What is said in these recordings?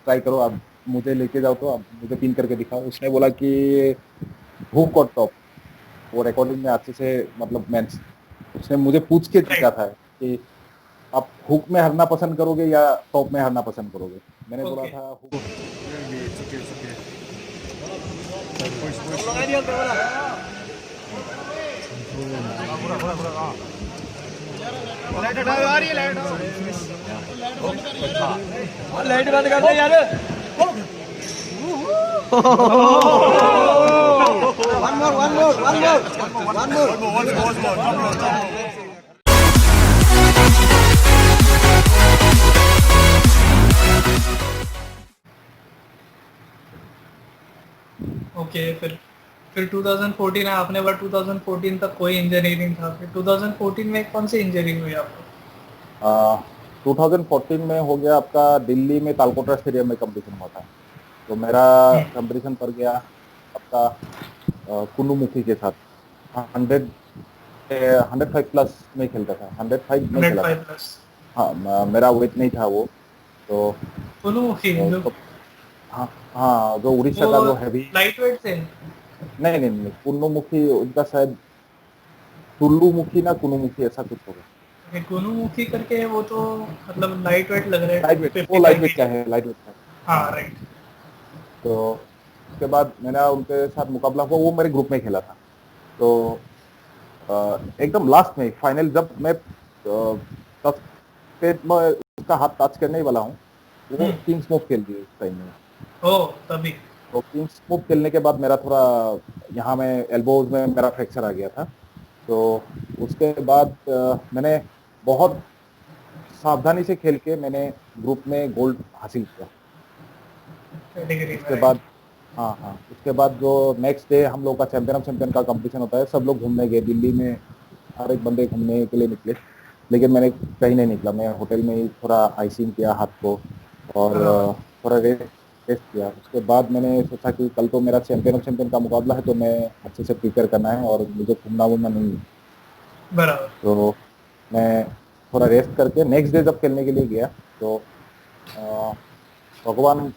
Try करो, आप मुझे लेके जाओ, तो आप मुझे पिन करके दिखाओ। उसने बोला कि हुक और टॉप, वो रिकॉर्डिंग में अच्छे से मतलब मैं, उसने मुझे पूछ के राइट। जीता था कि आप हुक में हारना पसंद करोगे या टॉप में हारना पसंद करोगे। मैंने बोला ओके। था hook. It's okay, it's okay. Push, push. Light बंद कर दे यार। One more one more one more one more. Okay, फिर 2014 है, आपने बोला 2014 तक कोई इंजरी नहीं था, फिर 2014 में कौन सी इंजरी हुई आपको? 2014 में हो गया आपका, दिल्ली में तालकोटरा स्टेडियम में कंपटीशन हुआ था। तो मेरा कंपटीशन पड़ गया आपका कुन्नूमुखी के साथ। 100 105 प्लस में खेलता था, 105 में खेला था। 105+। हाँ, मेरा वेट नहीं था वो। तो कुनुमुखी जो, तो हाँ हाँ, जो उड़ीसा वो का जो हैवी। लाइट वेट थे? नहीं नहीं नहीं, कुन्नूमुखी उनका शायद टुल्लूमुखी ना कुन्नूमुखी ऐसा कुछ होगा। कुनुमुखी करके, वो तो मतलब लाइट वेट लग रहा है, लाइट वेट, वो 55 लाइट वेट का केजी। है, लाइट वेट का है। हाँ, हाँ। राइट। तो उसके बाद मेरा उनके साथ मुकाबला हुआ, वो मेरे ग्रुप में खेला था। तो एकदम लास्ट में फाइनल जब मैं टफ पे मैं उसका हाथ टच करने ही वाला हूँ, वो किंग स्मोक खेल दी उस टाइम में। ओ, तभी। तो किंग स्मोक खेलने के बाद मेरा थोड़ा यहाँ में एल्बोज में मेरा फ्रैक्चर आ गया था। तो उसके बाद मैंने बहुत सावधानी से खेल के मैंने ग्रुप में गोल्ड हासिल किया। कैटेगरी में, उसके राइट। बाद हाँ हाँ, उसके बाद जो नेक्स्ट डे हम लोग का चैंपियन ऑफ चैंपियन का कंपटीशन होता है, सब लोग घूमने गए दिल्ली में, हर एक बंदे घूमने के लिए निकले। लेकिन मैंने कहीं नहीं निकला, मैं होटल में ही थोड़ा आइसिंग किया हाथ को, और बराबर। थोड़ा रेस्ट किया। उसके बाद मैंने सोचा कि कल तो मेरा चैंपियन ऑफ चैंपियन का मुकाबला है, तो मैं अच्छे से प्रिपेयर करना है और मुझे घूमना वूमना नहीं है। बराबर। तो मैं थोड़ा रेस्ट करके नेक्स्ट डे जब खेलने के लिए गया, तो अ, भगवान,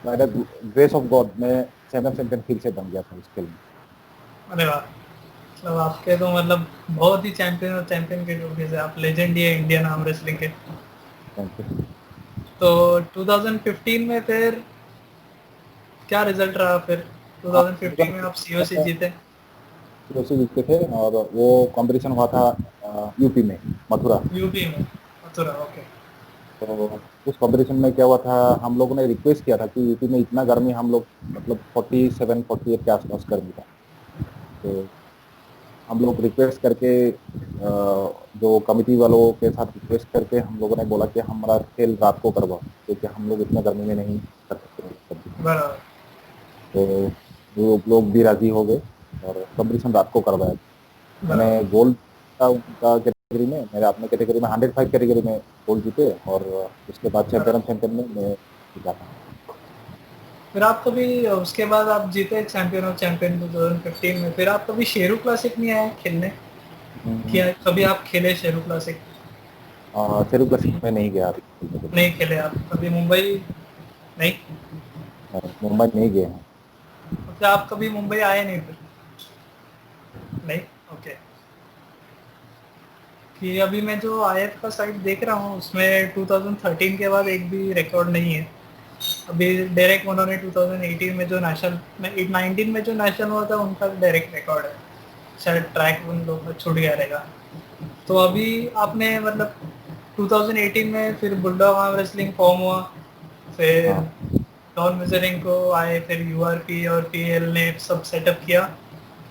by the grace of God, मैं चैंपियन चैंपियन फिर से बन गया था उस खेल में। अरे वाह, मतलब आपके तो मतलब बहुत ही चैंपियन और चैंपियन के ट्रॉफी से आप लेजेंड ही है इंडियन आर्म रेसलिंग के। Thank you. तो 2015 में फिर क्या रिजल्ट रहा फिर? 2015 में आप सीओसी जीते। सीओसी जीते थे, और वो कंपटीशन हुआ था यूपी में, मथुरा। यूपी में, मथुरा, ओके। तो उस कंपटीशन में क्या हुआ था, हम लोगों ने रिक्वेस्ट किया था कि यूपी में इतना गर्मी, हम लोग मतलब 47 48 के आसपास गर्मी था। तो हम लोग रिक्वेस्ट करके जो कमिटी वालों के साथ रिक्वेस्ट करके हम लोगों ने बोला कि हमारा खेल रात को करवाओ, क्योंकि हम लोग इतना गर्मी में नहीं कर सकते कंपटीशन। बराबर। तो वो लोग भी राजी हो गए और कंपटीशन रात को करवाया। मैंने बराबर। गोल्ड का उनका कैटेगरी में, मेरे अपने कैटेगरी में 105 कैटेगरी में गोल्ड जीते, और उसके बाद चैंपियन ऑफ बराबर। चैंपियन में मैं जीता था। फिर आप कभी उसके बाद आप जीते चैंपियन ऑफ चैंपियन 2015 में, फिर आप कभी शेरू क्लासिक नहीं आए खेलने? क्या कभी आप खेले शेरू क्लासिक? शेरू क्लासिक में नहीं गया अभी खेलने के लिए। नहीं खेले आप कभी मुंबई? नहीं? मुंबई नहीं गए हैं। मतलब आप कभी मुंबई आए नहीं फिर? नहीं, ओके। कि अभी मैं जो आईएफ का साइट देख रहा हूँ उसमें 2013 के बाद एक भी रिकॉर्ड नहीं है। अभी डायरेक्ट उन्होंने 2018 में जो नेशनल में 19 में जो नेशनल हुआ था उनका डायरेक्ट रिकॉर्ड है। शायद ट्रैक उन लोगों का छूट गया रहेगा। तो अभी आपने मतलब 2018 में फिर बुलडॉग आर्म रेसलिंग फॉर्म हुआ, फिर हाँ डॉन मिजरेंको आए, फिर यूआरपी और पीएल ने सब सेटअप किया,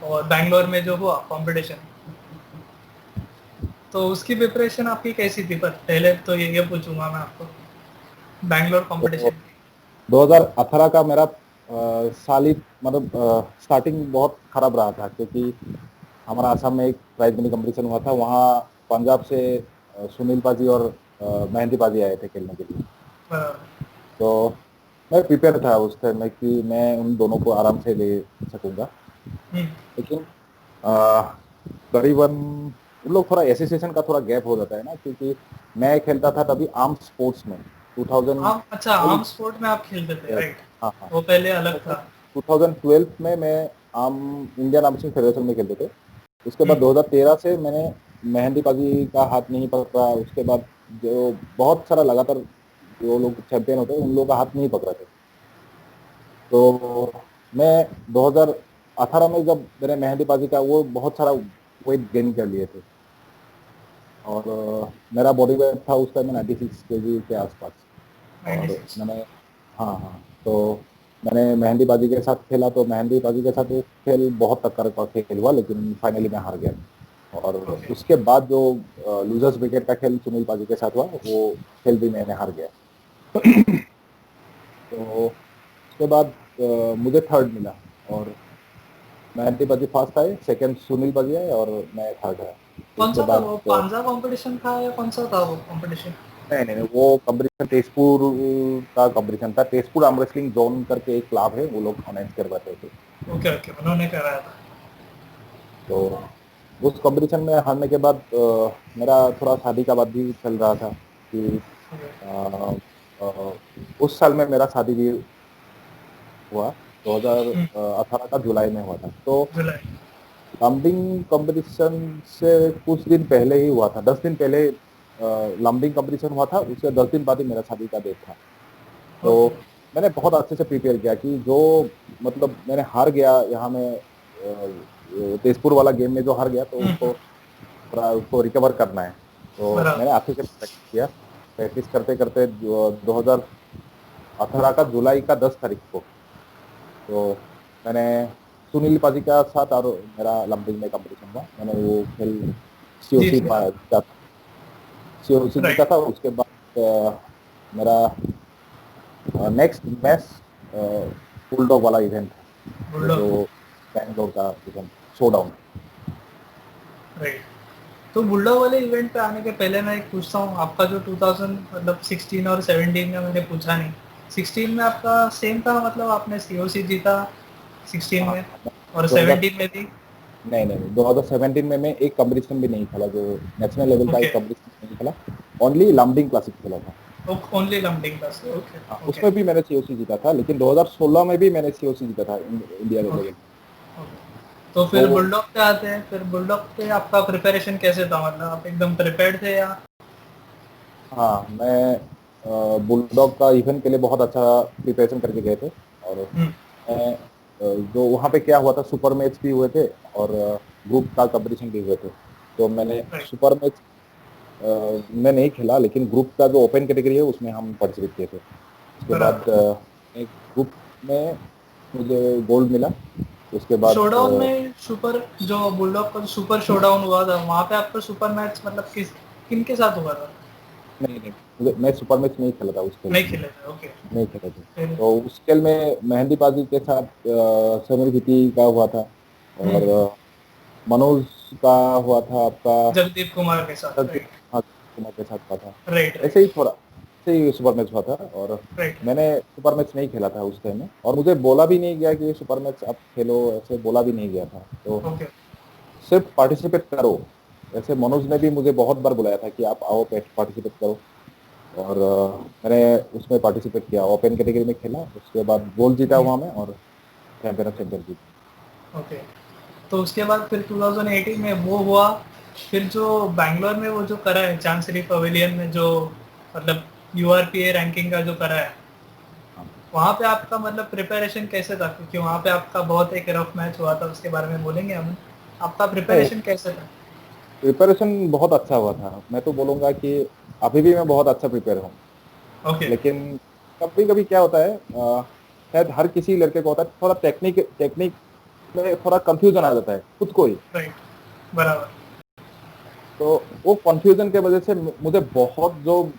और बैंगलोर में जो हुआ कंपटीशन, तो उसकी प्रिपरेशन आपकी कैसी थी? पर पहले तो ये पूछूंगा मैं आपको, बैंगलोर तो कंपटीशन। 2018 का मेरा साल ही मतलब स्टार्टिंग बहुत खराब रहा था, क्योंकि हमारा आसाम में एक प्राइज मनी कंपटीशन हुआ था, वहाँ पंजाब से सुनील पाजी और मेहंदी पाजी आए थे खेलने के लिए। तो मैं प्रिपेयर था उस टाइम में कि मैं उन दोनों को आराम से ले सकूंगा। लेकिन अ, करीबन उन लोग थोड़ा एसोसिएशन का थोड़ा गैप हो जाता है ना, क्योंकि मैं खेलता था तभी आर्म स्पोर्ट्स में 2000 अच्छा, आर्म स्पोर्ट में आप खेलते थे, राइट? हाँ हाँ वो पहले अलग था। 2012 में मैं आम इंडियन आर्म रेसलिंग फेडरेशन में खेलते थे। उसके बाद हम्म, 2013 से मैंने मेहंदीबाजी का हाथ नहीं पकड़ा। उसके बाद जो बहुत सारा लगातार जो लोग चैंपियन होते हैं उन लोगों का हाथ नहीं पकड़ा थे। तो मैं 2018 में जब मैंने मेहंदीबाजी का वो बहुत सारा वेट गेन कर लिए थे और मेरा बॉडी वेट था उस टाइम में 96 केजी के आसपास। और 96। मैंने हाँ हाँ तो मैंने मेहंदीबाजी के साथ खेला तो मेहंदीबाजी के साथ वो खेल बहुत टक्कर का खेल हुआ लेकिन फाइनली मैं हार गया। और ओके। उसके बाद जो लूजर्स विकेट का खेल सुनील पाजी के साथ हुआ वो खेल भी मैंने हार गया। तो उसके बाद मुझे थर्ड मिला और मेहंदीबाजी फर्स्ट आए, सेकंड सुनील पाजी आए और मैं थर्ड आया। कौन उसके सा था बाद वो, पांजा कंपटीशन था या कौन सा था वो कंपटीशन? नहीं नहीं नहीं, वो कंपटीशन तेजपुर का कंपटीशन था। तेजपुर आर्म रेसलिंग जोन करके एक क्लब है, वो लोग ऑर्गेनाइज करवाते थे। ओके ओके, उन्होंने कराया था। तो उस कंपटीशन में हारने के बाद मेरा थोड़ा शादी का बात भी चल रहा था कि ओके। अ, अ, उस साल में मेरा शादी भी हुआ। 2018 का जुलाई में हुआ था। तो जुलाई। लंबिंग कंपटीशन से कुछ दिन पहले ही हुआ था, 10 दिन पहले लंबिंग कंपटीशन हुआ था। उसके 10 दिन बाद ही मेरा शादी का डेट था। तो ओके। मैंने बहुत अच्छे से प्रिपेयर किया कि जो मतलब मैंने हार गया यहाँ में तेजपुर वाला गेम में जो हार गया तो उसको थोड़ा उसको रिकवर करना है। तो बराबर। मैंने अच्छे से प्रैक्टिस किया। प्रैक्टिस करते करते 2018 का जुलाई का 10 तारीख को तो मैंने सुनील पाजी का साथ और मेरा लंबिंग में कंपटीशन था। मैंने वो खेल सीओसी जीत गया। जीता था। सीओसी जीता राइट। था। उसके बाद मेरा नेक्स्ट मैच बुलडॉग वाला इवेंट था, वो बुलडॉग। जो बैंगलोर का इवेंट शोडाउन। राइट। तो बुलडॉग वाले इवेंट पे आने के पहले मैं एक पूछता हूँ, आपका जो 2000 मतलब 16 और 17 का मैंने पूछा नहीं, 16 में आपका सेम था, मतलब आपने सीओसी जीता 16 हाँ में और 2000 17 में भी? नहीं नहीं 2017 में मैं एक कंपटीशन भी नहीं खेला, जो नेशनल लेवल का ओके। एक कंपटीशन नहीं खेला। ओनली लंबिंग क्लासिक खेला था। ओनली लंबिंग का से, ओके। हाँ ओके। उसमें भी मैंने सीओसी जीता था, लेकिन 2016 में भी मैंने सीओसी जीता था इंडिया ओके। लेवल। ओके। तो तो फिर बुलडॉग पे आते हैं, फिर बुलडॉग पे आपका प्रिपरेशन कैसे था, मतलब आप एकदम प्रिपेयर्ड थे या? हाँ मैं बुलडॉग का इवेंट के लिए बहुत अच्छा प्रिपरेशन करके गए थे। और हम्म। मैं जो वहाँ पे क्या हुआ था, सुपर मैच भी हुए थे और ग्रुप का कंपटीशन भी हुए थे। तो मैंने राइट। सुपर मैच में नहीं खेला, लेकिन ग्रुप का जो ओपन कैटेगरी है उसमें हम पार्टिसिपेट किए थे। उसके बाद बराबर। एक ग्रुप में मुझे गोल्ड मिला। उसके बाद शोडाउन में सुपर, जो बुलडॉग का सुपर शोडाउन हुआ था वहाँ पे आपका सुपर मैच मतलब किन के साथ हुआ था? नहीं नहीं मैं सुपर मैच नहीं खेला था उस खेल नहीं में। खेले थे, ओके। नहीं खेले थे। फिर? तो उस खेल में मेहंदीबाजी के साथ समीर भीती का हुआ था और हम्म, मनोज का हुआ था आपका। जगदीप कुमार के साथ, संदीप राइट? हाँ, कुमार के साथ हुआ था। राइट ऐसे ही राइट। थोड़ा ऐसे ही सुपर मैच हुआ था और राइट। मैंने सुपर मैच नहीं खेला था उस टाइम में। और मुझे बोला भी नहीं गया कि ये सुपर मैच आप खेलो, ऐसे बोला भी नहीं गया था। तो ओके। सिर्फ पार्टिसिपेट करो। ऐसे मनोज ने भी मुझे बहुत बार बुलाया था कि आप आओ पार्टिसिपेट करो। और मैंने उसमें पार्टिसिपेट किया, ओपन कैटेगरी में खेला। उसके बाद गोल्ड जीता वहाँ में और चैंपियन ऑफ चैंपियन जीता। ओके। तो उसके बाद फिर 2018 में वो हुआ, फिर जो बैंगलोर में वो जो करा है चांसरी पवेलियन में, जो मतलब यूआरपीए रैंकिंग का जो करा है, हाँ। वहाँ पे आपका मतलब प्रिपरेशन कैसे था? क्योंकि वहाँ पे आपका बहुत एक रफ मैच हुआ था, उसके बारे में बोलेंगे हम। आपका नहीं प्रिपरेशन कैसे था? प्रिपरेशन बहुत अच्छा हुआ था। मैं तो बोलूँगा कि अभी भी मैं बहुत अच्छा प्रिपेयर हूँ। ओके। लेकिन कभी कभी क्या होता है, शायद हर किसी लड़के को होता है, थोड़ा टेक्निक टेक्निक में थोड़ा कंफ्यूजन आ जाता है खुद को ही। राइट। बराबर। तो वो कंफ्यूजन के वजह से मुझे बहुत जो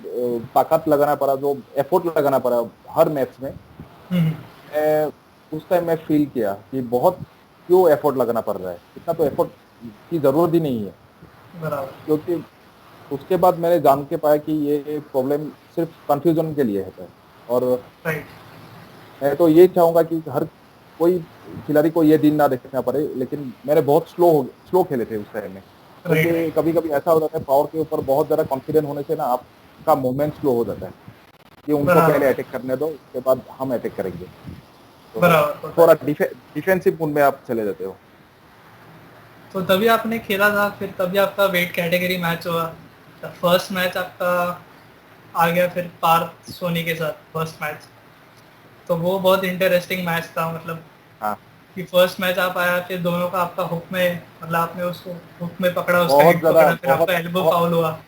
ताकत लगाना पड़ा, जो एफर्ट लगाना पड़ा हर मैच में। हम्म, मैं उस टाइम मैं फील किया कि बहुत क्यों एफर्ट लगाना पड़ रहा है, इतना तो एफर्ट की जरूरत ही नहीं है। बराबर। क्योंकि उसके बाद मैंने जान के पाया कि ये प्रॉब्लम सिर्फ कंफ्यूजन के लिए है। और राइट। मैं तो ये चाहूंगा कि हर कोई खिलाड़ी को ये दिन ना देखना पड़े। लेकिन मैंने बहुत स्लो खेले थे उस टाइम में, राइट। क्योंकि राइट। कभी कभी ऐसा हो जाता है पावर के ऊपर बहुत ज्यादा कॉन्फिडेंट होने से ना आपका मूवमेंट स्लो हो जाता है। कि उनको बराबर। पहले अटैक करने दो, उसके बाद हम अटैक करेंगे। तो बराबर होता थोड़ा है। डिफेंसिव मूड में आप चले जाते हो। तो तभी आपने खेला था, फिर तभी आपका वेट कैटेगरी मैच हुआ। फर्स्ट मैच आपका आ गया फिर पार्थ सोनी के साथ फर्स्ट मैच। तो वो बहुत इंटरेस्टिंग मैच था, मतलब हाँ, कि फर्स्ट मैच आप आया, फिर दोनों का आपका हुक में, मतलब आपने उसको हुक में पकड़ा, उसका बहुत हिट ज्यादा, पकड़ा, फिर आपका बहुत एल्बो बहुत। फाउल हुआ।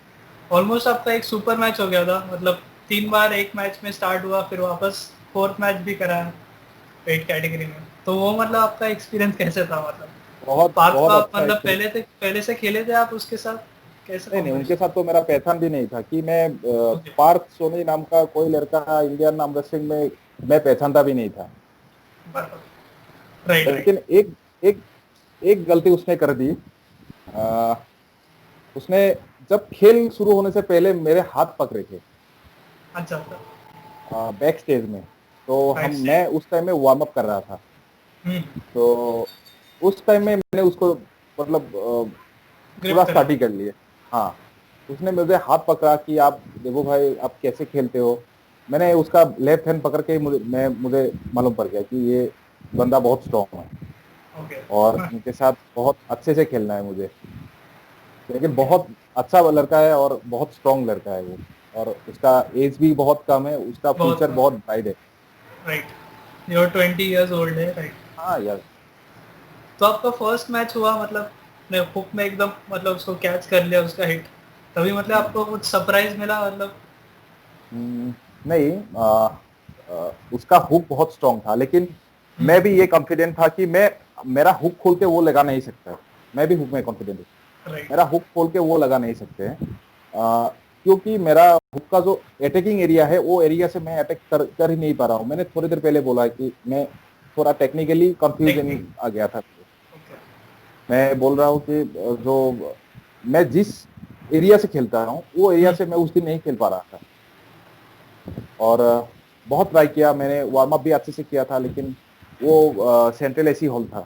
ऑलमोस्ट आपका एक सुपर मैच हो गया था, मतलब 3 बार एक मैच में स्टार्ट हुआ, फिर वापस फोर्थ मैच भी कराया वेट कैटेगरी में। तो वो मतलब आपका एक्सपीरियंस कैसे था, मतलब बहुत पार्थ को बहुत आप अच्छा मतलब एक्सपीरियंस। पहले से खेले थे आप उसके साथ, कैसे नहीं नहीं, उनके कॉम्बिनेशन? साथ तो मेरा पहचान भी नहीं था कि मैं ओके। पार्थ सोनी नाम का कोई लड़का इंडियन नाम रेसलिंग में मैं पहचानता भी नहीं था। Right right. लेकिन एक एक एक गलती उसने कर दी। अ, उसने जब खेल शुरू होने से पहले मेरे हाथ पकड़े थे अच्छा अच्छा। बैक स्टेज में। तो राइट मैं स्टेज। उस टाइम में वार्म अप कर रहा था। तो उस टाइम में मैंने उसको मतलब ग्रिप पूरा कर स्टार्ट लो। ही कर लिए। हाँ, उसने मुझे हाथ पकड़ा कि आप देखो भाई आप कैसे खेलते हो। मैंने उसका लेफ्ट हैंड पकड़ के मुझे मालूम पड़ गया कि ये बंदा बहुत स्ट्रांग है ओके। और इनके साथ बहुत अच्छे से खेलना है मुझे। लेकिन ओके। बहुत अच्छा लड़का है और बहुत स्ट्रांग लड़का है वो। और उसका एज भी बहुत कम है, उसका बहुत फ्यूचर बहुत ब्राइट है। राइट। योर 20 years ओल्ड है, राइट। हाँ यार। तो आपका फर्स्ट मैच हुआ, मतलब ने हुक में एकदम मतलब उसको कैच कर लिया, उसका हिट, तभी मतलब आपको कुछ सरप्राइज मिला, मतलब? नहीं, उसका हुक बहुत स्ट्रांग था, लेकिन मैं भी ये कॉन्फिडेंट था कि मैं मेरा हुक खोल के वो लगा नहीं सकता। मैं भी हुक में कॉन्फिडेंट हूँ। राइट। मेरा हुक खोल के वो लगा नहीं सकते हैं। क्योंकि मेरा हुक का जो अटैकिंग एरिया है वो एरिया से मैं अटैक कर ही नहीं पा रहा हूँ। मैंने थोड़ी देर पहले बोला कि मैं थोड़ा टेक्निकली कंफ्यूजन टेक्निक। आ गया था। ओके। मैं बोल रहा हूँ कि जो मैं जिस एरिया से खेलता रहा हूँ वो एरिया से मैं उस दिन नहीं खेल पा रहा था। और बहुत ट्राई किया मैंने, वार्म अप भी अच्छे से किया था, लेकिन वो सेंट्रल एसी हॉल था।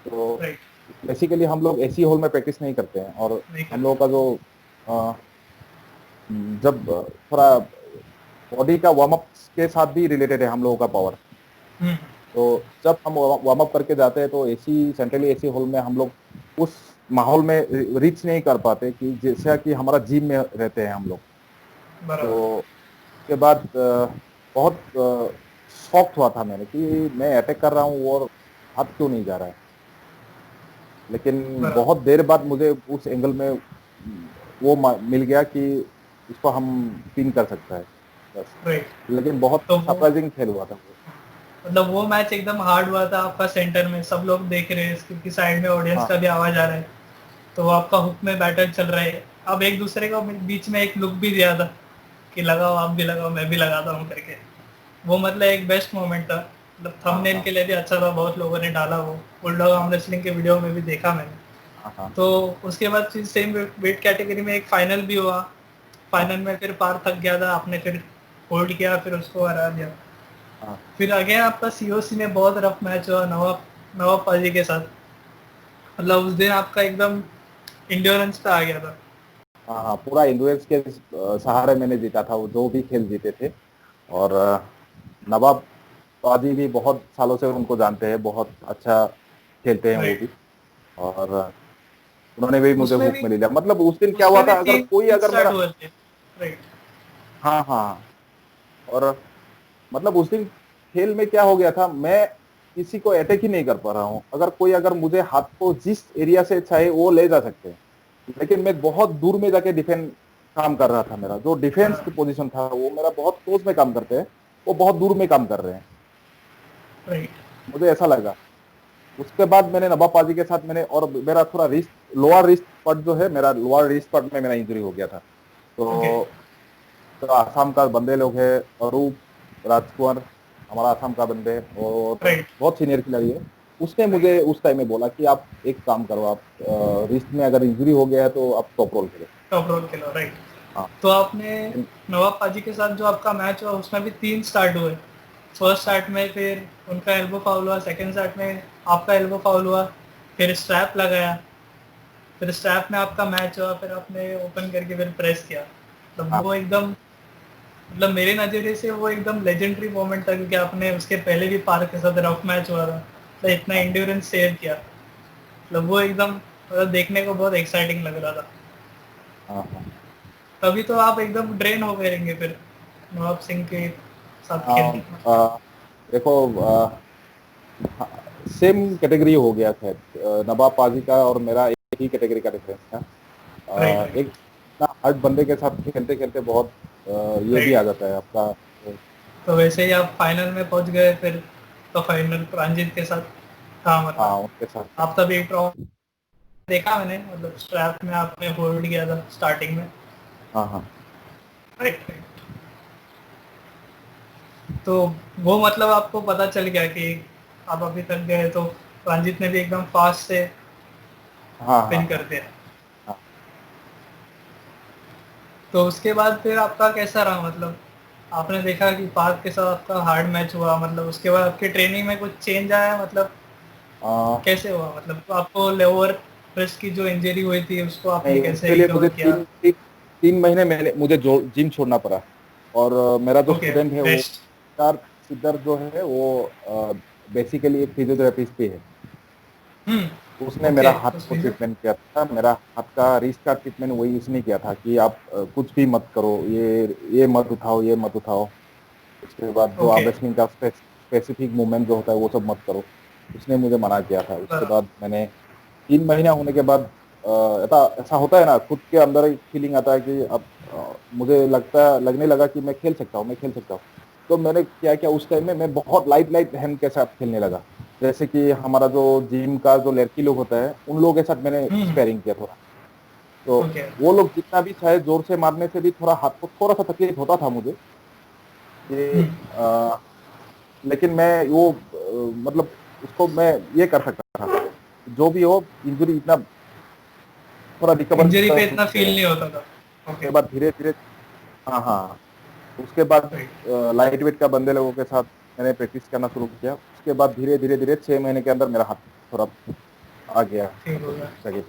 तो राइट। बेसिकली हम लोग एसी हॉल में प्रैक्टिस नहीं करते हैं। और नहीं हम करते। लोगों का जो जब थोड़ा बॉडी का वार्म अप के साथ भी रिलेटेड है हम लोगों का पावर। तो जब हम वार्म अप करके जाते हैं तो एसी सेंट्रली एसी हॉल में हम लोग उस माहौल में रीच नहीं कर पाते कि जैसा कि हमारा जिम में रहते हैं हम लोग। बराबर। तो उसके बाद बहुत शॉक्ड हुआ था मैंने कि मैं अटैक कर रहा हूँ और हाथ क्यों नहीं जा रहा है। लेकिन बराबर। बहुत देर बाद मुझे उस एंगल में वो मिल गया कि इसको हम पिन कर सकता है बस। राइट। लेकिन बहुत तो वो सरप्राइजिंग खेल हुआ था वो। मतलब वो मैच एकदम हार्ड हुआ था आपका, सेंटर में सब लोग देख रहे हैं, क्योंकि साइड में ऑडियंस हाँ का भी आवाज आ रहा है। तो वो आपका हुक में बैटल चल रहा है, अब एक दूसरे को बीच में एक लुक भी दिया था कि लगाओ, आप भी लगाओ, मैं भी लगाता हूँ करके। वो मतलब एक बेस्ट मोमेंट था, मतलब हाँ थंबनेल हाँ के लिए भी अच्छा था, बहुत लोगों ने डाला वो। बुलडॉग आर्म रेसलिंग के वीडियो में भी देखा मैंने। हाँ हाँ तो उसके बाद फिर सेम वेट कैटेगरी में एक फाइनल भी हुआ। हाँ फाइनल में फिर पार थक गया था, आपने फिर होल्ड किया, फिर उसको हरा दिया। हाँ फिर अगेन आपका सीओसी में बहुत रफ मैच हुआ नवाब नवाब पाजी के साथ। मतलब उस दिन आपका एकदम इंड्योरेंस पे आ गया था। हाँ हाँ, पूरा इंडोरेंस के सहारे मैंने जीता था वो जो भी खेल जीते थे। और नवाब पाजी भी बहुत सालों से उनको जानते हैं, बहुत अच्छा खेलते हैं वो राइट। भी। और उन्होंने भी मुझे उसमें हुक भी में ले लिया। मतलब उस दिन क्या हुआ उसमें भी था, अगर तीन कोई तीन अगर स्टार्ट मेरा। हुए थे। राइट। हाँ हाँ। और मतलब उस दिन खेल में क्या हो गया था, मैं किसी को अटैक ही नहीं कर पा रहा हूँ। अगर मुझे हाथ को जिस एरिया से चाहे वो ले जा सकते हैं, लेकिन मैं बहुत दूर में जाके डिफेंड काम कर रहा था। मेरा जो डिफेंस की पोजीशन था वो मेरा बहुत क्लोज में काम करते हैं, वो बहुत दूर में काम कर रहे हैं। राइट। मुझे ऐसा लगा। उसके बाद मैंने नवाब के साथ मैंने, और मेरा थोड़ा रिस्ट, लोअर रिस्ट पट जो है, मेरा लोअर रिस्ट पट में मेरा इंजरी हो गया था। ओके। तो, तो आसाम का बंदे लोग है, अरूप राजकुमार, हमारा आसाम का बंदे, और राइट। बहुत सीनियर खिलाड़ी है। उसने राइट। मुझे उस टाइम में बोला कि आप एक काम करो, आप रिस्ट में अगर इंजरी हो गया है तो आप टॉप रोल खेलो। टॉप रोल खेलो, राइट। हाँ। तो आपने लेकिन नवाब पाजी के साथ जो आपका मैच हुआ उसमें भी 3 स्टार्ट हुए। हाँ फर्स्ट हाँ स्टार्ट में फिर उनका एल्बो फाउल हुआ, सेकंड स्टार्ट में आपका एल्बो फाउल हुआ, फिर स्ट्रैप लगाया, फिर स्ट्रैप में आपका मैच हुआ, फिर आपने ओपन करके फिर प्रेस किया। मतलब हाँ वो एकदम मतलब मेरे नज़रिए से वो एकदम लेजेंडरी मोमेंट था, क्योंकि आपने उसके पहले भी पार्क के साथ रफ मैच हुआ था, तो इतना एंड्योरेंस शेयर किया, मतलब वो एकदम मतलब देखने को बहुत एक्साइटिंग लग रहा था। हाँ हाँ तभी तो आप एकदम ड्रेन हो गए रहेंगे फिर नवाब सिंह के साथ खेल हाँ। के। देखो, सेम कैटेगरी हो गया था। नवाब पाजी का और मेरा एक ही कैटेगरी का डिफरेंस था। राइट राइट एक ना हार्ड बंदे के साथ खेलते खेलते बहुत ये भी आ राइट। जाता है आपका। तो वैसे ही आप फाइनल में पहुंच गए फिर, तो फाइनल रंजीत के साथ था हाँ, मतलब। उनके साथ। आप तभी एक राउंड देखा मैंने, मतलब स्ट्रैप में आपने होल्ड किया था स्टार्टिंग में। हाँ हाँ। Right right. तो वो मतलब आपको पता चल गया कि आप अभी तक गए, तो रंजीत ने भी एकदम फास्ट से हाँ हाँ पिन हाँ कर दिया। हाँ। तो उसके बाद फिर आपका कैसा रहा, मतलब आपने देखा कि पार्क के साथ आपका हार्ड मैच हुआ, मतलब उसके बाद आपकी ट्रेनिंग में कुछ चेंज आया, मतलब आ, कैसे हुआ, मतलब आपको लोअर रिस्ट की जो इंजरी हुई थी उसको आपने नहीं, कैसे उसके लिए रिकवर मुझे किया? 3 महीने मुझे जिम छोड़ना पड़ा। और मेरा जो ओके, स्टूडेंट है वो रेस्ट। सिद्धार्थ जो है वो बेसिकली एक फिजियोथेरेपिस्ट भी है। उसने ओके, मेरा हाथ तो को फिजियो। ट्रीटमेंट किया था। मेरा हाथ का रिस्ट का ट्रीटमेंट वही उसने किया था कि आप कुछ भी मत करो, ये मत उठाओ, ये मत उठाओ। उसके बाद जो ओके, आर्म रेसलिंग का स्पेसिफिक मूवमेंट जो होता है वो सब मत करो। उसने मुझे मना किया था। उसके बराबर। बाद मैंने 3 महीना होने के बाद ऐसा ऐसा होता है ना, खुद के अंदर एक फीलिंग आता है कि अब मुझे लगने लगा कि मैं खेल सकता हूँ, मैं खेल सकता हूँ। तो मैंने क्या किया, उस टाइम में मैं बहुत लाइट लाइट हैंड के साथ खेलने लगा। जैसे कि हमारा जो जिम का जो लड़की लोग होता है उन लोगों के साथ मैंने स्पेयरिंग किया थोड़ा। तो ओके। वो लोग जितना भी चाहे जोर से मारने से भी थोड़ा हाथ को थोड़ा सा तकलीफ होता था मुझे कि लेकिन मैं वो मतलब उसको मैं ये कर सकता था। जो भी हो, इंजरी इतना थोड़ा रिकवर इंजरी पे कर इतना सकते फील हैं। नहीं होता था। ओके। उसके बाद धीरे धीरे, हाँ हाँ, उसके बाद राइट। लाइट वेट का बंदे लोगों के साथ मैंने प्रैक्टिस करना शुरू किया। उसके बाद धीरे धीरे धीरे 6 महीने के अंदर मेरा हाथ थोड़ा आ गया, ठीक हो मतलब गया। सही।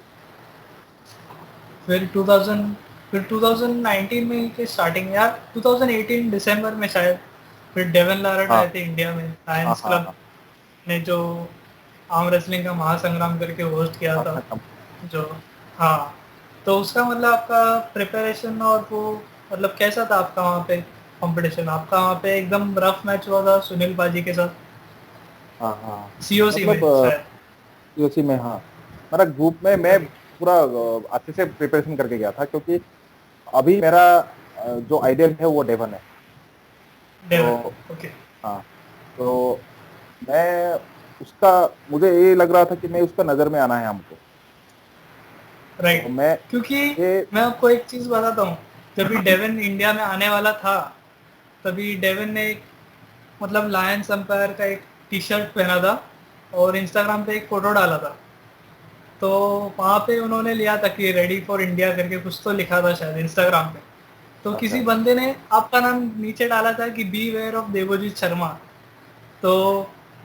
फिर 2000, फिर 2019 में के स्टार्टिंग या 2018 दिसंबर में शायद, फिर डेवन लारट हाँ आए थे इंडिया में, हाँ लायंस हाँ क्लब हाँ ने जो आर्म रेसलिंग का महासंग्राम करके होस्ट किया हाँ था। हाँ। जो, हाँ, तो उसका मतलब आपका प्रिपरेशन और वो, मतलब कैसा था आपका वहाँ पे कंपटीशन? आपका वहाँ पे एकदम रफ मैच हुआ था सुनील पाजी के साथ, हाँ हाँ। सीओसी में मतलब शायद। यूएससी में, हाँ। मेरा ग्रुप में मैं राइट। पूरा अच्छे से प्रिपरेशन करके गया था, क्योंकि अभी मेरा जो आइडियल है वो डेवन है। डेवन। तो ओके। हाँ, तो मैं उसका मुझे ये लग रहा था कि मैं उसका नज़र में आना है हमको। तो राइट। मैं क्योंकि ये मैं आपको एक चीज़ बताता हूँ, जब भी डेवन इंडिया में आने वाला था, तभी डेवन ने एक, मतलब लायंस एम्पायर का एक टी शर्ट पहना था और इंस्टाग्राम पे एक फ़ोटो डाला था। तो वहाँ पे उन्होंने लिया था कि रेडी फॉर इंडिया करके कुछ तो लिखा था शायद इंस्टाग्राम पे। तो अच्छा किसी अच्छा। बंदे ने आपका नाम नीचे डाला था कि beware of Devojit Sharma. तो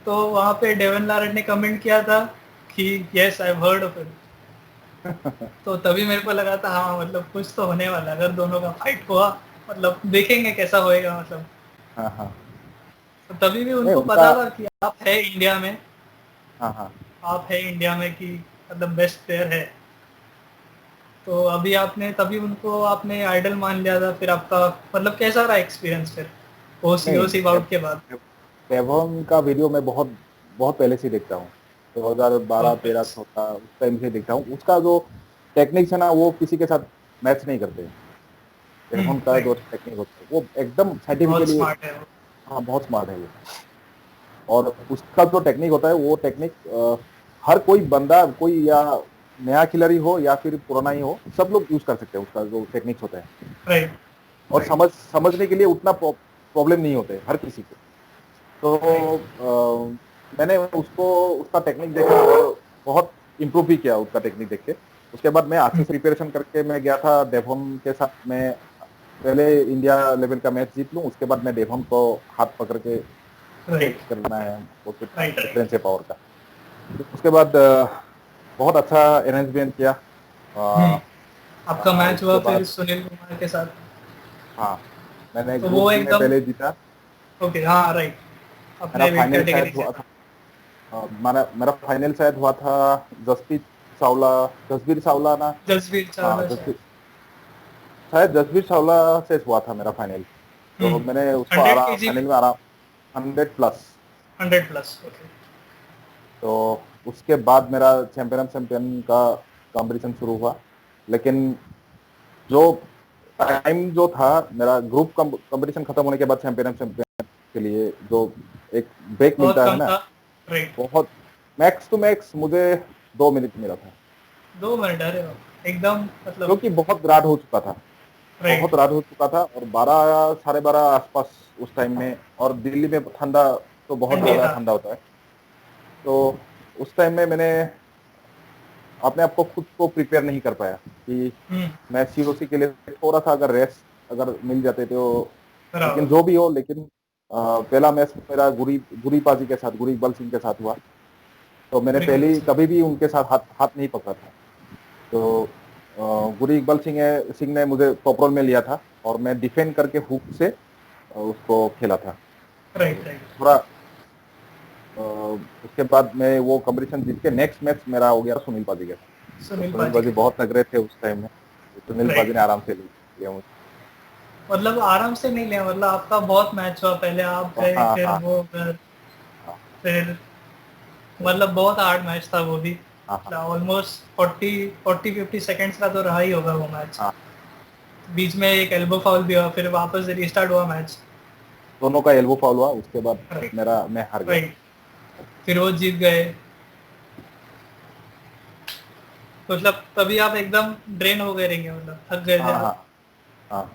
तो वहाँ पे डेवन लारेट ने कमेंट किया था कि yes I heard of it. तो तभी मेरे को लगा था हाँ, मतलब कुछ तो होने वाला है। अगर दोनों का फाइट हुआ, मतलब देखेंगे कैसा होएगा, मतलब। हाँ हाँ। तो तभी भी नहीं, उनको उनका। पता था कि आप है इंडिया में, हाँ हाँ। आप है इंडिया में कि मतलब बेस्ट प्लेयर है। तो अभी आपने, तभी उनको आपने आइडल मान लिया था। फिर आपका मतलब कैसा रहा एक्सपीरियंस फिर ओ सी नहीं, ओ सी बाउट के बाद? डेवॉन का वीडियो मैं बहुत बहुत पहले से देखता हूँ। 2012 बहुत 13 पहले। 14 उस टाइम से देखता हूँ। उसका जो टेक्निक्स है ना, वो किसी के साथ मैच नहीं करते। डेवॉन का जो राइट। टेक्निक होता है वो एकदम बहुत साइंटिफिकली। स्मार्ट है वो। हाँ, बहुत स्मार्ट है वो। और उसका जो टेक्निक होता है वो टेक्निक हर कोई बंदा, कोई या नया खिलाड़ी हो या फिर पुराना ही हो, सब लोग यूज कर सकते हैं उसका जो टेक्निक्स होता है। राइट और राइट समझने के लिए उतना प्रॉब्लम नहीं होते हर किसी को। तो राइट। मैंने उसको उसका टेक्निक देखा और बहुत इम्प्रूव भी किया उसका टेक्निक देख के। उसके बाद मैं अच्छे से प्रिपरेशन करके मैं गया था डेवॉन के साथ। मैं पहले इंडिया लेवल का मैच जीत लूं, उसके बाद मैं डेवॉन को हाथ पकड़ के राइट टेस्ट करना है वो राइट डिफरेंस राइट। है पावर का। उसके बाद बहुत अच्छा अरेंजमेंट किया। आपका मैच हुआ उसके फिर बाद सुनील कुमार के साथ? हाँ, मैंने तो ग्रुप वो डी में एकदम पहले जीता। ओके, हाँ राइट, मेरा अपने वेट फाइनल कैटेगरी शायद से हुआ था। था मेरा फाइनल शायद हुआ था जसप्रीत चावला, जसबीर चावला ना। जसवीर हाँ चावला शायद। जसबीर, शायद जसबीर चावला से हुआ था मेरा फाइनल। तो मैंने उसको 100 kg में, फाइनल में आराम 100+। 100+, ओके। तो उसके बाद मेरा चैंपियन का कंपटीशन शुरू हुआ। लेकिन जो टाइम जो था मेरा ग्रुप कंपटीशन खत्म होने के बाद चैंपियन के लिए जो एक ब्रेक बहुत मिलता है कम ना, था, राइट। बहुत मैक्स टू मैक्स मुझे 2 मिनट मिला था, 2 मिनट, अरे वाह, एकदम मतलब, क्योंकि बहुत रात हो चुका था। राइट। बहुत रात हो चुका था और 12 12:30 आसपास उस टाइम में, और दिल्ली में ठंडा तो बहुत ठंडी ज्यादा था। ठंडा होता है। तो उस टाइम में मैंने अपने आप को खुद को प्रिपेयर नहीं कर पाया कि हम्म, मैं सीओसी के लिए थोड़ा सा अगर रेस्ट अगर मिल जाते तो। लेकिन बराबर। जो भी हो, लेकिन पहला मैच मेरा गुरी गुरी पाजी के साथ, गुरी इकबाल सिंह के साथ हुआ। तो मैंने बिल्कुल पहले सही। कभी भी उनके साथ हाथ हाथ नहीं पकड़ा था। तो गुरी इकबाल सिंह ने मुझे टॉप रोल में लिया था और मैं डिफेंड करके हुक से उसको खेला था। राइट, और राइट। थोड़ा उसके बाद मैं वो कंपटीशन जीत के नेक्स्ट मैच मेरा हो गया सुनील पाजी के साथ। तो सुनील सुनील पाजी पाजी के बहुत तगड़े थे उस टाइम में। तो सुनील पाजी राइट, ने आराम से लिया मुझे। मतलब आराम से नहीं लिया, मतलब आपका बहुत मैच हुआ, पहले आप गए, हाँ फिर हाँ वो गए, हाँ फिर मतलब बहुत हार्ड मैच था वो भी। हाँ हाँ ऑलमोस्ट 40-50 सेकेंड्स का तो रहा ही होगा वो मैच। हाँ। बीच में एक एल्बो फाउल भी हुआ, फिर वापस रीस्टार्ट हुआ मैच। दोनों का एल्बो फाउल हुआ, उसके बाद राइट, मैं हार गया। राइट। फिर वो जीत गए, तो मतलब तभी आप एकदम ड्रेन हो गए रहेंगे, मतलब थक गए थे हाँ हाँ आप। हाँ।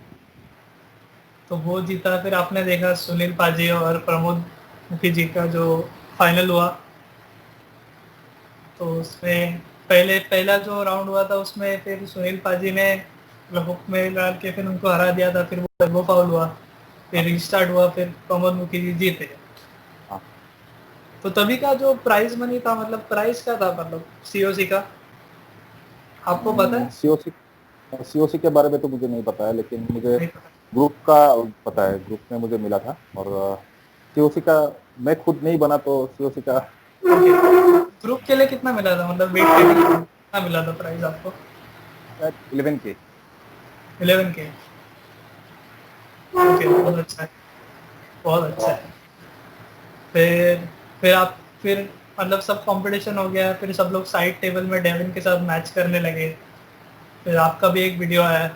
तो वो जीता, फिर आपने देखा सुनील पाजी और प्रमोद मुखी जी का जो फाइनल हुआ। तो उसमें पहला जो राउंड हुआ था उसमें फिर सुनील पाजी ने हुक में डाल के फिर उनको हरा दिया था, फिर वो फाउल हुआ, फिर रिस्टार्ट हुआ, फिर प्रमोद मुखी जी जीते। हाँ। तो तभी का जो प्राइज मनी था, मतलब प्राइस क्या था, मतलब सीओसी का, आपको पता है? सीओसी सीओसी के बारे में तो मुझे नहीं पता है, लेकिन मुझे नहीं पता। ग्रुप का पता है। ग्रुप में मुझे मिला था। और सीओसी का मैं खुद नहीं बना, तो सीओसी का ओके, ग्रुप के लिए कितना मिला था, मतलब वेट कैटेगरी कितना मिला था प्राइस आपको? शायद 11K। 11 के। ओके, बहुत अच्छा है, बहुत अच्छा है। फिर आप फिर मतलब सब कंपटीशन हो गया, फिर सब लोग साइड टेबल में डेविन के साथ मैच करने लगे। फिर आपका भी एक वीडियो आया,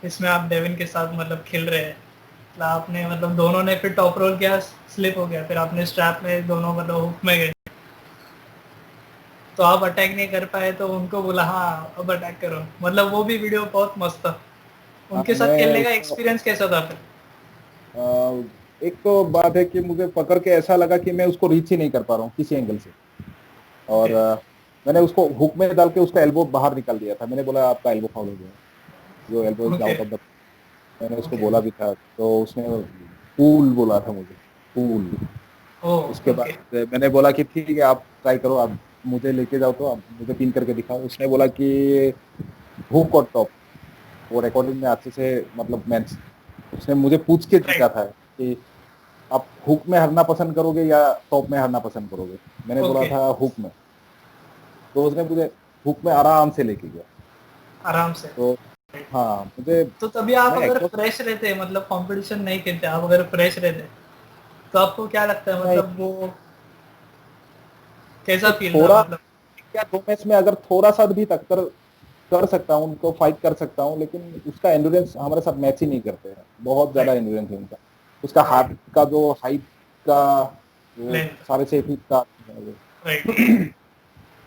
इसमें आप डेविन के साथ मतलब खेल रहे हैं, मतलब आपने मतलब दोनों ने फिर टॉप रोल किया, स्लिप हो गया, फिर आपने स्ट्रैप में दोनों मतलब हुक में गए, तो आप अटैक नहीं कर पाए, तो उनको बोला हाँ अब अटैक करो, मतलब वो भी वीडियो बहुत मस्त था। उनके साथ मैं खेलने का उसको एक्सपीरियंस कैसा था फिर? एक तो बात है कि मुझे पकड़ के ऐसा लगा कि मैं उसको रीच ही नहीं कर पा रहा हूँ किसी एंगल से। और ओके, मैंने उसको हुक में डाल के उसका एल्बो बाहर निकाल दिया था। मैंने बोला आपका एल्बो फाउल हो गया, जो elbow is okay, out of the. मैंने उसको ओके। बोला भी था, तो उसने कूल बोला था मुझे, कूल। ओ, उसके ओके, बाद मैंने बोला कि ठीक है आप ट्राई करो, आप मुझे लेके जाओ, तो आप मुझे पिन करके दिखाओ। उसने बोला कि हुक और टॉप। वो रिकॉर्डिंग में अच्छे से मतलब मैं, उसने मुझे पूछ के राइट, जीता था कि आप हुक में हारना पसंद करोगे या टॉप में हारना पसंद करोगे। मैंने बोला ओके, था हुक में। तो उसने मुझे हुक में आराम से लेके गया। आराम से। तो हाँ मुझे, तो तभी आप मैं अगर एक्चुअली फ्रेश रहते, मतलब कंपटीशन नहीं खेलते, आप अगर फ्रेश रहते, तो आपको क्या लगता है, मैं मतलब वो कैसा फील था, थोड़ा मतलब? या 2 मैच में अगर थोड़ा सा भी टक्कर कर सकता हूँ, उनको फाइट कर सकता हूँ, लेकिन उसका एंड्योरेंस हमारे साथ मैच ही नहीं करते हैं। बहुत ज्यादा राइट, एंड्योरेंस है उनका। उसका हाथ राइट, का जो हाइट का, वो लेंथ, 6.5 फीट का है वो। राइट,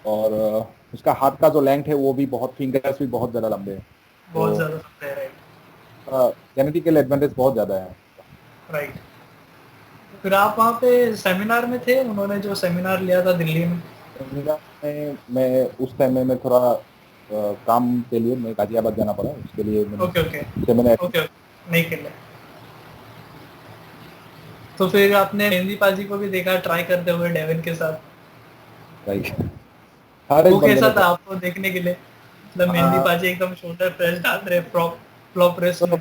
और उसका हाथ का जो लेंथ है वो भी बहुत, फिंगर्स भी बहुत ज्यादा लंबे हैं। बहुत तो ज्यादा सकते हैं, राइट, जेनेटिकल एडवांटेज बहुत ज्यादा है। राइट। फिर आप वहाँ पे सेमिनार में थे, उन्होंने जो सेमिनार लिया था दिल्ली में? इंडिया में मैं उस टाइम में मैं थोड़ा काम के लिए मैं गाजियाबाद जाना पड़ा, उसके लिए मैंने ओके, ओके, उसे मैंने ओके, ओके, नहीं खेले। तो फिर आपने मेहंदी पाजी को भी देखा ट्राई करते हुए डेविन के साथ, ट्राई हर वो एक बंदे कैसा ने था ट्राई। आपको देखने के लिए? मतलब मेहंदी हाँ, पाजी एकदम शोल्डर प्रेस डाल रहे, फ्लॉप प्रेस तो में।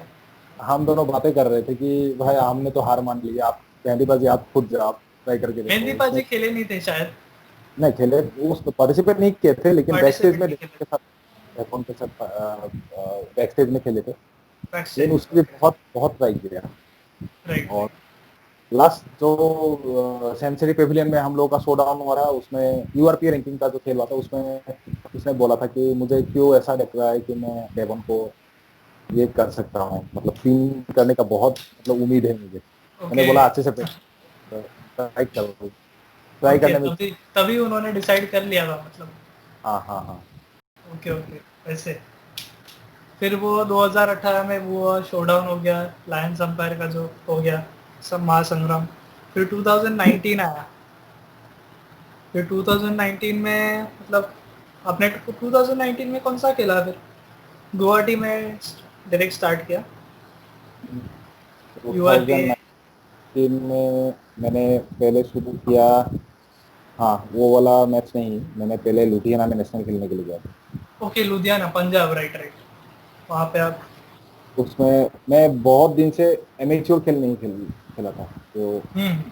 हम दोनों बातें कर रहे थे कि भाई हमने तो हार मान ली, आप मेहंदीबाजी आप खुद जाओ, आप ट्राई करके देखो मेहंदी उसमें। बाजी खेले नहीं थे शायद, नहीं खेले, उस पार्टिसिपेट नहीं किए थे, लेकिन बैक स्टेज पार्टिसिपेट में नहीं खेले के साथ, उनके साथ बैक स्टेज में खेले थे, बैक लेकिन स्टेज। उसके लिए बहुत बहुत ट्राई किया। राइट और राइट। लास्ट जो सेंचुरी पेविलियन में हम लोगों का शो डाउन हुआ था, उसमें यूआरपी रैंकिंग का जो खेल हुआ था, उसमें उसने बोला था कि मुझे क्यों ऐसा लग रहा है कि मैं डेवन को ये कर सकता हूँ, मतलब पिन करने का बहुत मतलब उम्मीद है मुझे। मैंने ओके बोला अच्छे से ट्राई करो, ट्राई ओके, करने में। तभी तभी उन्होंने डिसाइड कर लिया था मतलब। हाँ हाँ हाँ। ओके ओके, वैसे फिर वो 2018 में वो शोडाउन हो गया, लायंस अंपायर का जो हो गया सब महासंग्राम। फिर 2019 आया। फिर 2019 में मतलब आपने 2019 में कौन सा खेला फिर? गुवाहाटी में डायरेक्ट स्टार्ट किया यूआरपी। 2019 में मैंने पहले शुरू किया। हाँ वो वाला मैच नहीं, मैंने पहले लुधियाना में नेशनल खेलने के लिए गया था। Okay, Ludhiana Punjab, right right. वहाँ पे आप। उसमें मैं बहुत दिन से एमेच्योर खेल नहीं खेला था, तो हम्म।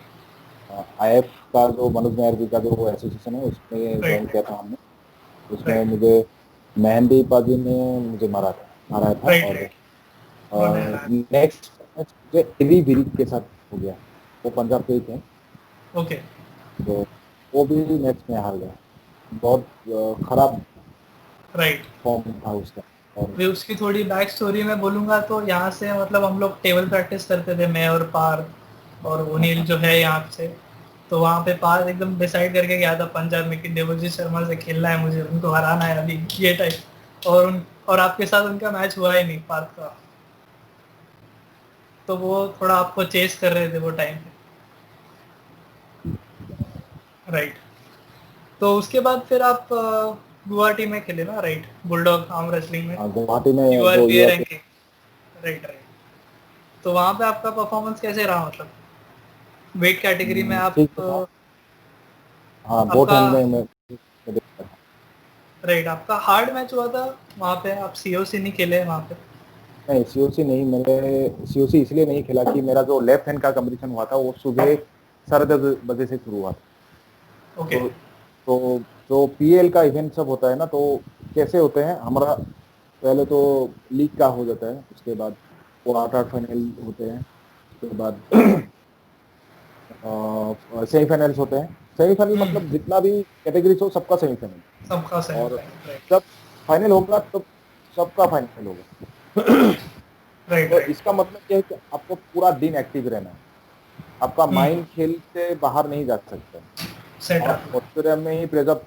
आईएफ का जो मनोज नायर जी का जो एसोसिएशन है, उसमें ज्वाइन राइट किया था हमने। उसमें राइट मुझे मेहंदी पाजी ने मुझे हराया था। राइट और राइट। उन्होंने हराया। नेक्स्ट मैच मुझे एवी विरिक के साथ हो गया, वो पंजाब के ही थे, ओके। तो वो भी मैच में हार गया। बहुत खराब राइट। फॉर्म था उसका। और वे उसकी थोड़ी बैक स्टोरी में बोलूँगा तो यहाँ से मतलब हम लोग टेबल प्रैक्टिस करते थे, मैं और पार्थ और ओनील जो है यहाँ से। तो वहाँ पे पार्थ एकदम डिसाइड करके गया था पंजाब में कि देवजीत शर्मा से खेलना है मुझे, उनको हराना है अभी, ये टाइप। और आपके साथ उनका मैच हुआ ही नहीं पार्थ का। तो वो थोड़ा आपको चेस कर रहे थे वो टाइम पे। राइट। तो उसके बाद फिर आप गुवाहाटी में खेले ना, राइट, बुलडॉग आर्म रेसलिंग में, गुवाहाटी में जो यूआरपीए यूआरपी। रैंकिंग। Right right. तो वहाँ पे आपका परफॉर्मेंस कैसे रहा मतलब? वेट कैटेगरी में आप ठीक था। हाँ बहुत आपका हैंड में मैं देखता था। राइट, आपका हार्ड मैच हुआ था वहाँ पे, आप सीओसी नहीं खेले वहाँ पे? नहीं सीओसी नहीं, मैंने सीओसी इसलिए नहीं खेला कि मेरा जो लेफ्ट हैंड का कंपटीशन हुआ था वो सुबह 10:30 बजे से शुरू हुआ था। ओके। तो तो जो पीएल का इवेंट सब होता है ना, तो कैसे होते हैं हमारा, पहले तो लीग का हो जाता है, उसके बाद वो 8 फाइनल होते हैं, उसके बाद सेमीफाइनल्स होते हैं। सेमीफाइनल मतलब हम्म। जितना भी कैटेगरीज हो सबका सेमीफाइनल। सबका सही, और राइट जब फाइनल होगा तब सबका फाइनल होगा। राइट तो राइट। इसका मतलब क्या है कि आपको पूरा दिन एक्टिव रहना है, आपका माइंड खेल से बाहर नहीं जा सकता है। सेट आप आप। ऑडिटोरियम में ही प्रेजर,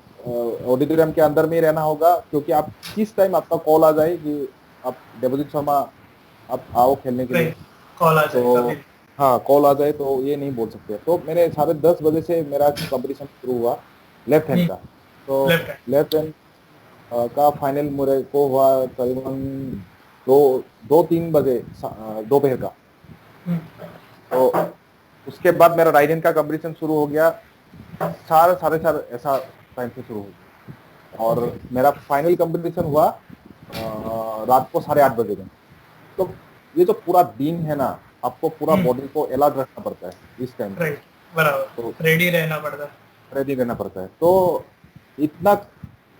ऑडिटोरियम के अंदर में ही रहना होगा, क्योंकि आप किस टाइम आपका कॉल आ जाए कि आप देवजीत शर्मा आप आओ खेलने के लिए, राइट, कॉल आ जाए तो कभी। हाँ कॉल आ जाए तो ये नहीं बोल सकते। तो मैंने 10:30 बजे से मेरा कंपटीशन शुरू हुआ लेफ्ट हैंड का। तो लेफ्ट हैंड। लेफ्ट हैंड का फाइनल मेरे को हुआ करीबन 2-3 बजे दोपहर का। तो उसके बाद मेरा राइट हैंड का कंपटीशन शुरू हो गया 4, 4:30 ऐसा टाइम से शुरू हो गया, और ओके। मेरा फाइनल कंपटीशन हुआ रात को 8:30 बजे में। तो ये जो पूरा दिन है ना, आपको पूरा बॉडी को अलर्ट रखना पड़ता है इस टाइम पे। राइट, तो बराबर, रेडी रहना पड़ता है। रेडी रहना पड़ता है। तो इतना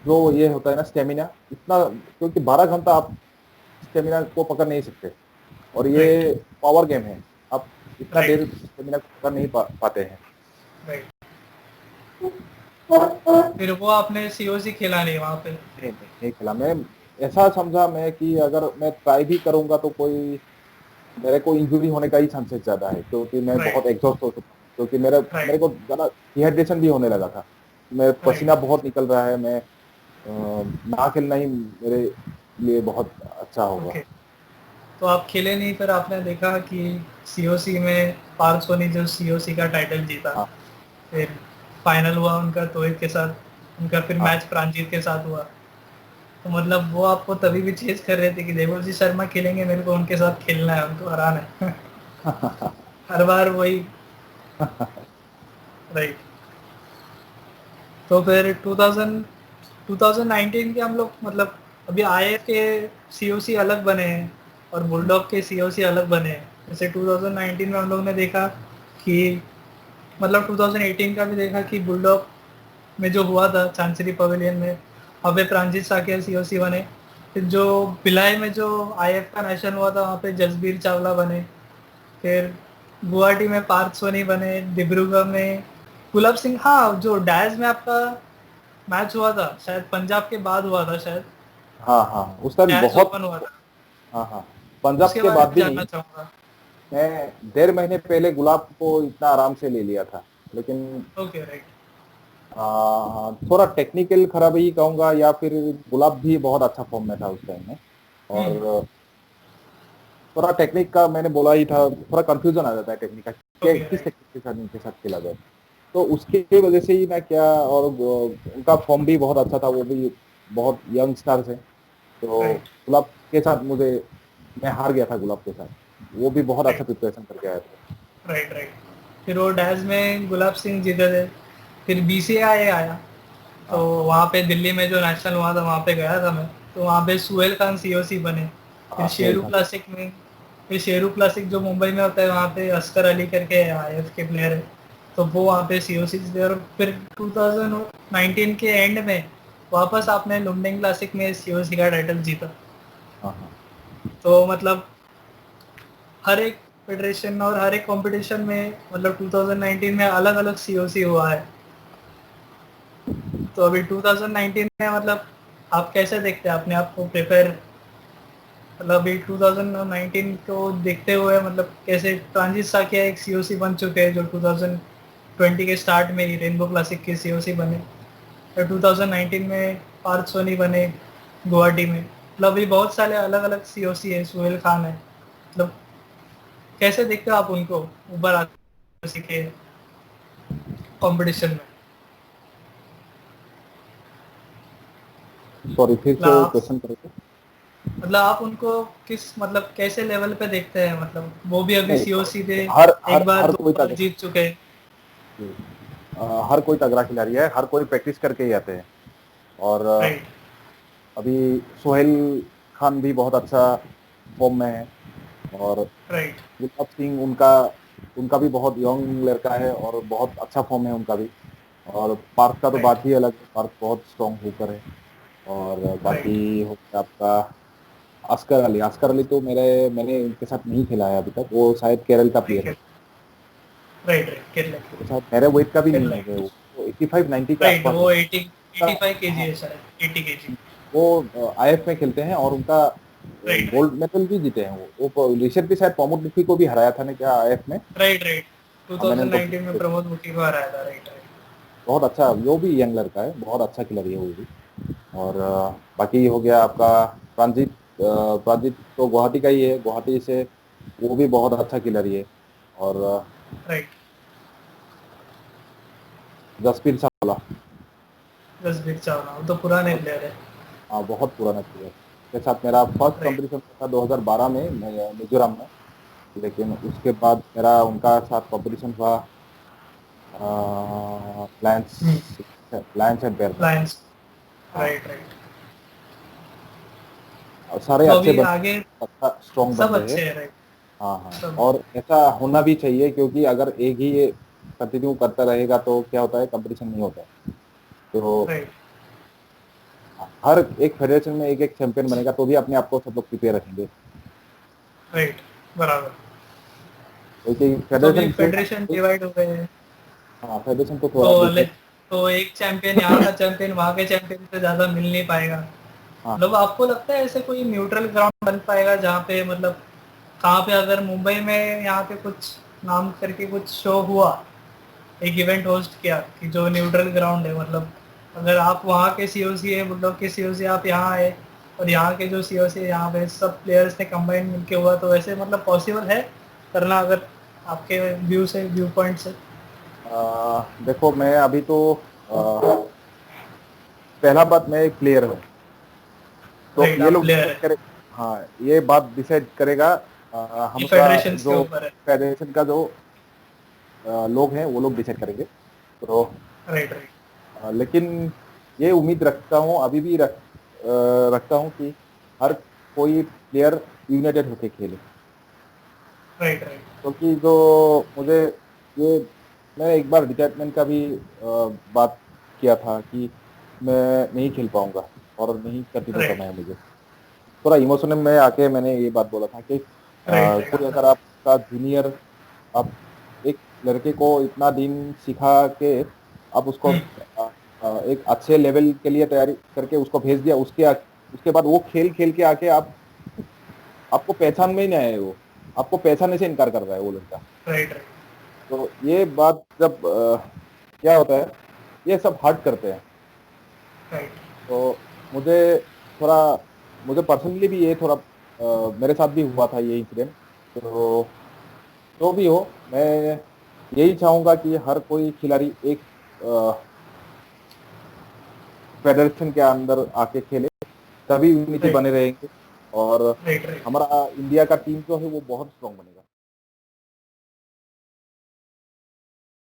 जो ये होता है ना स्टेमिना, इतना, क्योंकि 12 घंटा आप स्टेमिना को पकड़ नहीं सकते, और ये राइट पावर गेम है, आप इतना राइट देर स्टेमिना को पकड़ नहीं पाते हैं। राइट। फिर वो आपने सीओसी खेला नहीं वहाँ पे? नहीं नहीं नहीं खेला मैं। ऐसा समझा मैं कि अगर मैं ट्राई भी करूंगा तो कोई मेरे को इंजुरी होने का ही चांसेस ज्यादा है, क्योंकि मैं राइट बहुत एग्जॉस्ट हो चुका हूँ, क्योंकि मेरे राइट को ज्यादा डिहाइड्रेशन भी होने लगा था। मैं राइट। पसीना बहुत निकल रहा है, मैं ना खेलना ही मेरे लिए बहुत अच्छा होगा। ओके, तो आप खेले नहीं, फिर आपने देखा कि सीओसी में पार्थ सोनी जो सीओसी का टाइटल जीता, हाँ फिर फाइनल हुआ उनका तोहिद के साथ, उनका फिर हाँ। मैच प्रांजीत के साथ हुआ। तो मतलब वो आपको तभी भी चेज कर रहे थे कि देवजी शर्मा खेलेंगे, मेरे को उनके साथ खेलना है, उनको हराना है। हर बार वही। राइट। तो फिर 2019 के हम लोग मतलब, अभी आए के सीओसी अलग बने हैं, और बुलडॉग के सीओसी अलग बने हैं। जैसे 2019 में हम लोग ने देखा कि मतलब 2018 का भी देखा कि बुलडॉग में जो हुआ था चांसरी पवेलियन में, वहाँ पे प्रांजित साकिया सीओसी बने। फिर जो भिलाई में जो आईएफ का नेशन हुआ था वहाँ पे जसबीर चावला बने। फिर गुवाहाटी में पार्थ सोनी बने। डिब्रूगढ़ में गुलाब सिंह, हाँ जो डैज में आपका मैच हुआ था शायद पंजाब के बाद हुआ था शायद, हाँ हाँ, उस टाइम डैज बहुत। ओपन हुआ था। हाँ हाँ, पंजाब उसके के बारे बाद में भी जानना नहीं। चाहूँगा। मैं 1.5 महीने पहले गुलाब को इतना आराम से ले लिया था, लेकिन ओके राइट। थोड़ा टेक्निकल खराबी ही कहूंगा, या फिर गुलाब भी बहुत अच्छा फॉर्म में था उस टाइम में। और थोड़ा टेक्निक का मैंने बोला ही था, थोड़ा कंफ्यूजन आ जाता है टेक्निक का, ओके किस राइट। टेक्निक के साथ इनके साथ खेला जाए। तो उसके वजह से ही मैं क्या, और उनका फॉर्म भी बहुत अच्छा था, वो भी बहुत यंग स्टार थे। तो राइट गुलाब के साथ मैं हार गया था गुलाब के साथ। वो भी बहुत अच्छा राइट प्रिपरेशन करके आए थे। Right right. फिर वो डैज में गुलाब सिंह जीते थे। फिर बीसीआई आया, तो हाँ वहाँ पे दिल्ली में जो नेशनल हुआ था वहाँ पे गया था मैं। तो वहाँ पे सुहेल खान सीओसी बने। फिर हाँ, सोहेल शेरू खान। क्लासिक में, फिर शेरू क्लासिक जो मुंबई में होता है वहाँ पे अस्कर अली करके आईएफ के प्लेयर है, तो वो वहाँ पे सीओसी थे। और फिर 2019 के एंड में वापस आपने लुमडिंग क्लासिक में सीओसी का टाइटल जीता। हाँ हाँ। तो मतलब हर एक फेडरेशन और हर एक कंपटीशन में मतलब 2019 में अलग अलग सीओसी हुआ है। तो अभी 2019 में मतलब आप कैसे देखते हैं अपने आप को प्रिपेयर, मतलब अभी 2019 को देखते हुए मतलब कैसे ट्रांजिट साकिया एक सीओसी बन चुके हैं जो 2020 के स्टार्ट में ही रेनबो क्लासिक के सीओसी बने, और 2019 में पार्थ सोनी बने गुवाहाटी में। मतलब अभी बहुत सारे अलग अलग सीओसी है, सुहेल खान है। मतलब कैसे देखते हो आप उनको ऊपर आते के कंपटीशन में? सॉरी, फिर मतलब से आप क्वेश्चन करेंगे? मतलब आप उनको किस मतलब कैसे लेवल पे देखते हैं? मतलब वो भी अभी नहीं, सीओसी थे, हर एक हर बार हर दो कोई बार जीत चुके हैं। हर कोई तगड़ा खिलाड़ी है, हर कोई प्रैक्टिस करके ही आते हैं। और राइट अभी सोहेल खान भी बहुत अच्छा फॉर्म में है। और राइट गुलाब सिंह, उनका उनका भी बहुत यंग लड़का है और बहुत अच्छा फॉर्म है उनका भी। और पार्थ का तो राइट बात ही अलग है, पार्थ बहुत स्ट्रॉन्ग होकर है। और राइट बाकी हो गया आपका अस्कर अली तो मैंने उनके साथ नहीं खेला है अभी तक, वो शायद केरल का प्लेयर है। राइट राइट केरला वो शायद मेरे वेट का भी नहीं केरला है, वो 85-90 के राइट। आसपास है। वो 85 केजी हाँ, है शायद, 80 केजी। वो आईएफ में खेलते हैं, और उनका राइट गोल्ड मेडल भी जीते हैं। वो रिसेंटली शायद प्रमोद मुखी को भी हराया था ना क्या आईएफ में। Right right. हाँ, मैंने उनको 2019 में प्रमोद मुखी को हराया था। राइट राइट बहुत अच्छा, वो भी यंग लड़का है, बहुत अच्छा खिलाड़ी है वो भी। और बाकी हो गया आपका प्रांजित। प्रांजित तो गुवाहाटी का ही है, गुवाहाटी से वो भी बहुत अच्छा खिलाड़ी है। और राइट। जसप्रीत चावला। जसप्रीत चावला वो तो पुराने प्लेयर है। हाँ, बहुत पुराना प्लेयर के साथ मेरा फर्स्ट राइट कंपटीशन था 2012 में मिजोरम में। लेकिन उसके बाद मेरा उनका साथ कंपटीशन हुआ लायंस लायंस एंड बेयर में। लायंस। हाँ, राइट राइट। और सारे तो अच्छे अभी बंदे, आगे अच्छा स्ट्रॉन्ग सब बंदे हैं। अच्छे हैं। राइट हाँ हाँ, सब। और ऐसा होना भी चाहिए, क्योंकि अगर एक ही ये कंटिन्यू करता रहेगा तो क्या होता है, कंपटीशन नहीं होता है। तो राइट हर एक फेडरेशन में एक एक चैंपियन बनेगा, तो भी अपने आप को सब लोग प्रिपेयर रखेंगे। राइट बराबर। क्योंकि तो अभी फेडरेशन से, फेडरेशन डिवाइड हो गए हैं। हाँ फेडरेशन तो तो थोड़ा बिजनेस। तो एक चैंपियन यहाँ का चैंपियन वहाँ के चैंपियन से ज़्यादा मिल नहीं पाएगा। हाँ मतलब आपको लगता है ऐसे कोई न्यूट्रल ग्राउंड बन पाएगा जहाँ पे मतलब कहाँ पे अगर मुंबई में यहाँ पे कुछ नाम करके कुछ शो हुआ, एक इवेंट होस्ट किया कि जो न्यूट्रल ग्राउंड है, मतलब अगर आप वहाँ के सीओसी है, बुलडॉग के सीओसी आप यहाँ आए और यहाँ के जो सीओसी है यहाँ पे सब प्लेयर्स ने कंबाइन मिलके हुआ, तो वैसे मतलब पॉसिबल है करना अगर आपके व्यू पॉइंट से? देखो, मैं अभी तो पहला बात, मैं एक प्लेयर हूँ। तो राइट ये आप लोग प्लेयर डिसाइड है, करे। हाँ, ये बात डिसाइड करेगा ये हमारा फेडरेशन के जो ऊपर है। फेडरेशन का जो लोग हैं, वो लोग डिसाइड करेंगे। तो राइट राइट लेकिन ये उम्मीद रखता हूँ, अभी भी रखता हूँ कि हर कोई प्लेयर यूनाइटेड होके खेले, राइट राइट क्योंकि जो मुझे ये मैं एक बार रिटायरमेंट का भी बात किया था कि मैं नहीं खेल पाऊंगा और नहीं कंटिन्यू करना राइट है मुझे। थोड़ा इमोशनल में आके मैंने ये बात बोला था कि राइट राइट कोई अगर आपका जूनियर, आप एक लड़के को इतना दिन सिखा के आप उसको एक अच्छे लेवल के लिए तैयारी करके उसको भेज दिया, उसके बाद वो खेल खेल के आके आपको पहचान में ही नहीं आए, वो आपको पहचानने से इनकार कर रहा है वो लड़का। राइट तो ये बात जब क्या होता है, ये सब हर्ट करते हैं। राइट तो मुझे थोड़ा, मुझे पर्सनली भी ये थोड़ा मेरे साथ भी हुआ था ये इंसिडेंट। तो जो भी हो, मैं यही चाहूंगा कि हर कोई खिलाड़ी एक फेडरेशन के अंदर आके खेले, तभी यूनिटी राइट बने रहेंगे और राइट राइट हमारा इंडिया का टीम जो है वो बहुत स्ट्रांग बनेगा।